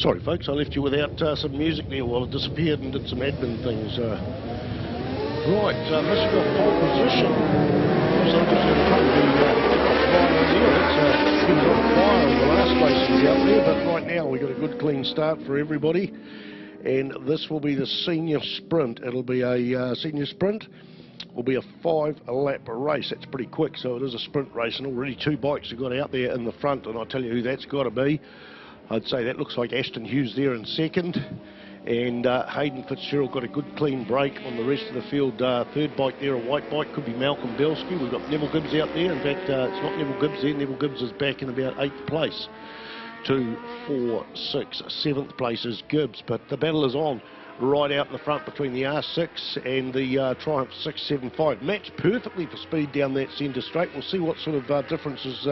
Sorry folks, I left you without some music there while it disappeared and did some admin things. Right, missing off pole position. So just going to probably he was on fire in the last races out there, but right now we got a good clean start for everybody. And this will be the senior sprint. It'll be a senior sprint. Will be a 5-lap race. That's pretty quick, so it is a sprint race, and already 2 bikes have got out there in the front, and I'll tell you who that's got to be. I'd say that looks like Aston Hughes there in second, and Hayden Fitzgerald got a good clean break on the rest of the field. Third bike there, a white bike, could be Malcolm Belsky. We've got Neville Gibbs out there. In fact, it's not Neville Gibbs there. Neville Gibbs is back in about 8th place. 2, 4, 6, 7th place is Gibbs, but the battle is on right out in the front between the R6 and the Triumph 675. Matched perfectly for speed down that centre straight. We'll see what sort of differences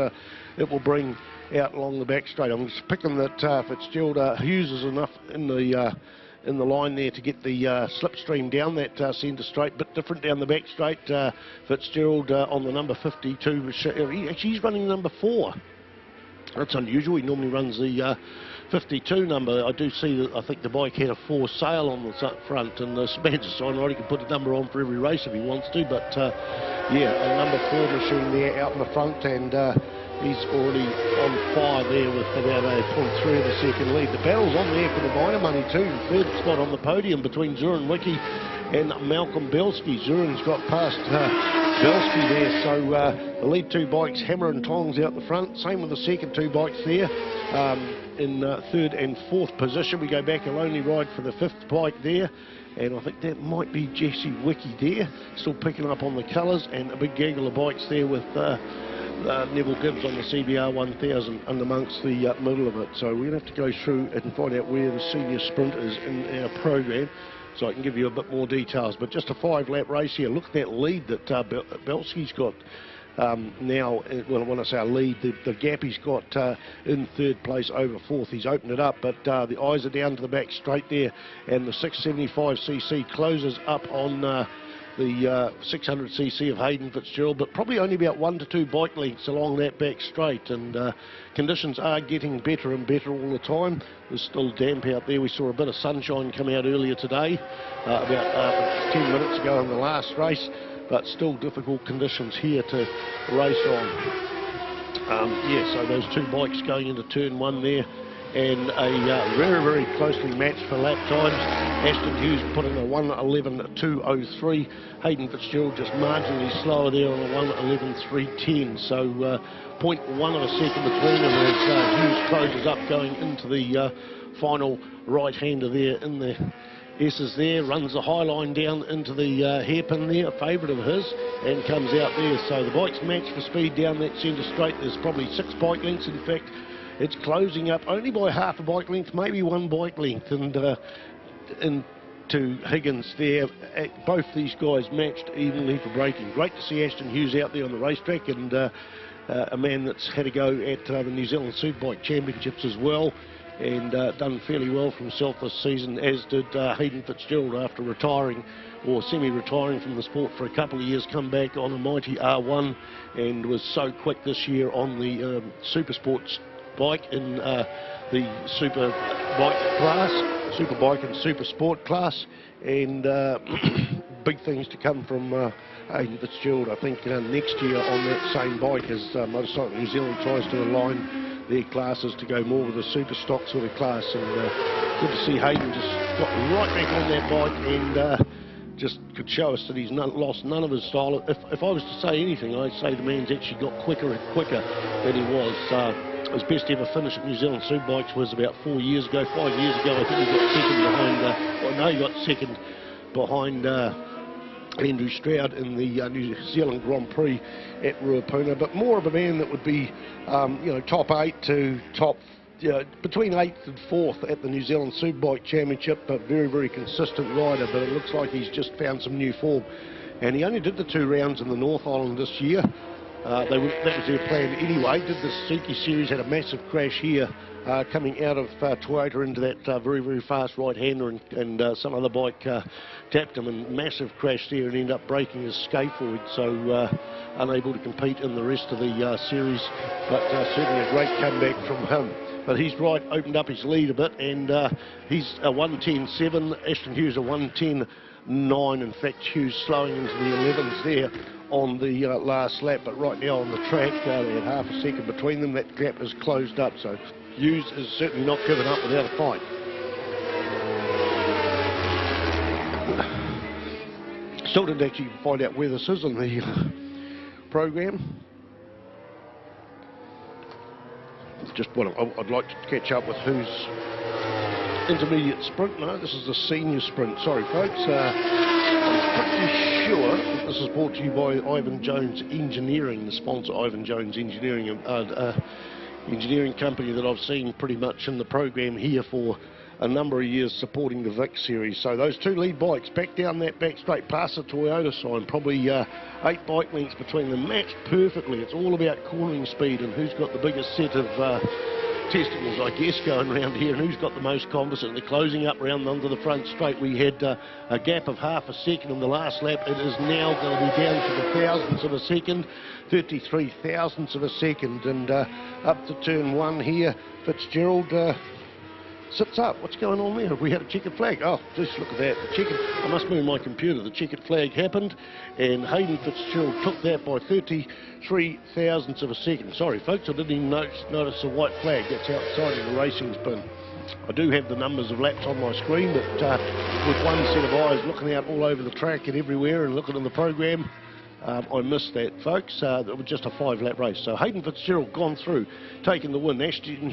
it will bring out along the back straight. I'm just picking that Fitzgerald Hughes is enough in the line there to get the slipstream down that centre straight. Bit different down the back straight. Fitzgerald on the number 52. Actually, he's running number 4. That's unusual. He normally runs the 52 number. I do see that I think the bike had a 4 sail on the front, and the Spencer Signrod, he can put a number on for every race if he wants to, but yeah, a number 4 machine there out in the front, and he's already on fire there with about a 0.3 of a second lead. The battle's on there for the minor money too. Third spot on the podium between Zurin Wiki and Malcolm Belsky. Zurin's got past Belsky there, so the lead 2 bikes, hammer and tongs out the front. Same with the second 2 bikes there. In 3rd and 4th position, we go back a lonely ride for the 5th bike there, and I think that might be Jesse Wiki there, still picking up on the colours, and a big gaggle of bikes there with Neville Gibbs on the CBR 1000 and amongst the middle of it. So we're going to have to go through and find out where the senior sprint is in our program, so I can give you a bit more details. But just a 5-lap race here. Look at that lead that Belsky's got. Now, well, when I say a lead, the gap he's got in 3rd place over 4th, he's opened it up, but the eyes are down to the back straight there, and the 675cc closes up on the 600cc of Hayden Fitzgerald, but probably only about 1 to 2 bike lengths along that back straight, and conditions are getting better and better all the time. There's still damp out there. We saw a bit of sunshine come out earlier today, about 10 minutes ago in the last race, but still difficult conditions here to race on. Yeah, so those 2 bikes going into turn 1 there, and a very, very closely matched for lap times. Aston Hughes put in a 1:11.203. Hayden Fitzgerald just marginally slower there on a 1:11.310. So 0.1 of a second between them as Hughes closes up going into the final right-hander there in the S's there, runs the high line down into the hairpin there, a favourite of his, and comes out there. So the bike's matched for speed down that centre straight. There's probably 6 bike lengths. In fact, it's closing up only by half a bike length, maybe 1 bike length, and into Higgins there. Both these guys matched evenly for braking. Great to see Aston Hughes out there on the racetrack, and a man that's had a go at the New Zealand Superbike Championships as well, and done fairly well for himself this season, as did Hayden Fitzgerald after retiring or semi-retiring from the sport for a couple of years. Come back on a mighty R1 and was so quick this year on the Super Sports bike in the Super Bike class, Superbike and Super Sport class, and big things to come from Hayden Fitzgerald. I think next year on that same bike as Motorcycle New Zealand tries to align their classes to go more with a super stock sort of class, and good to see Hayden just got right back on that bike and just could show us that he's lost none of his style. If I was to say anything, I'd say the man's actually got quicker and quicker than he was. His best ever finish at New Zealand Superbikes was about 4 years ago. 5 years ago, I think he got second behind, he got second behind Andrew Stroud in the New Zealand Grand Prix at Ruapuna, but more of a man that would be, top 8 to top, between 8th and 4th at the New Zealand Superbike Championship, but very, very consistent rider. But it looks like he's just found some new form, and he only did the 2 rounds in the North Island this year. That was their plan anyway. Did the Suzuki Series, had a massive crash here coming out of Toyota into that very, very fast right-hander, and some other bike tapped him, and massive crash there, and ended up breaking his scaphoid, so unable to compete in the rest of the series, but certainly a great comeback from him. but he's opened up his lead a bit, and he's a 1:10.7. Ashton Hughes a 1:10.9. In fact, Hughes slowing into the 11s there on the last lap, but right now on the track, they had half a second between them. That gap is closed up, so Hughes is certainly not given up without a fight. Still didn't actually find out where this is in the program. Just what I'd like to catch up with who's intermediate sprint. No, this is the senior sprint. Sorry, folks. I'm pretty sure that this is brought to you by Ivan Jones Engineering, the sponsor, Ivan Jones Engineering, engineering company that I've seen pretty much in the program here for a number of years, supporting the Vic series. So those two lead bikes back down that back straight past the Toyota sign, probably 8 bike lengths between them, matched perfectly. It's all about cornering speed and who's got the biggest set of testicles, I guess, going around here, and who's got the most confidence. They're closing up round under the front straight. We had a gap of half a second in the last lap. It is now going to be down to the thousandths of a second, 33 thousandths of a second, and up to turn 1 here, Fitzgerald sits up. What's going on there? Have we had a checkered flag? Oh, just look at that. The checkered, I must move my computer. The checkered flag happened, and Hayden Fitzgerald took that by 33 thousandths of a second. Sorry, folks, I didn't even notice a white flag. That's outside of the racing's bin. I do have the numbers of laps on my screen, but with one set of eyes looking out all over the track and everywhere and looking in the program, I missed that, folks. It was just a 5-lap race. So Hayden Fitzgerald gone through, taking the win. Ashton Hughes